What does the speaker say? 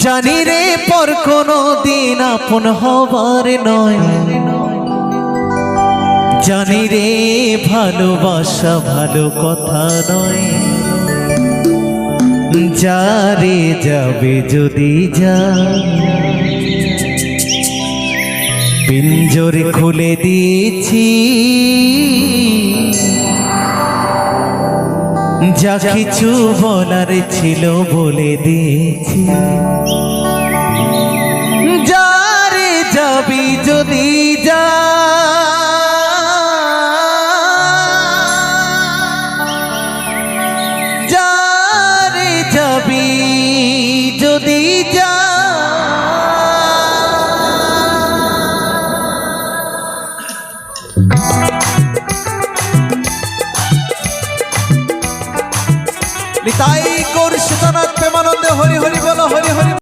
জানি রে পর কোনো দিন আপন হবার নয়, জানি রে ভালোবাসা ভালো কথা নয়। যারে যাবে যদি যা, পিঞ্জর খুলে দিয়েছি, যা কিছু বলার ছিল বলে দিয়েছি। যারে যাবি যদি যা, যারে যাবি যদি যা, নিতাই গৌর সীতানাথ প্রেমানন্দে হরি হরি বলো, হরি হরি।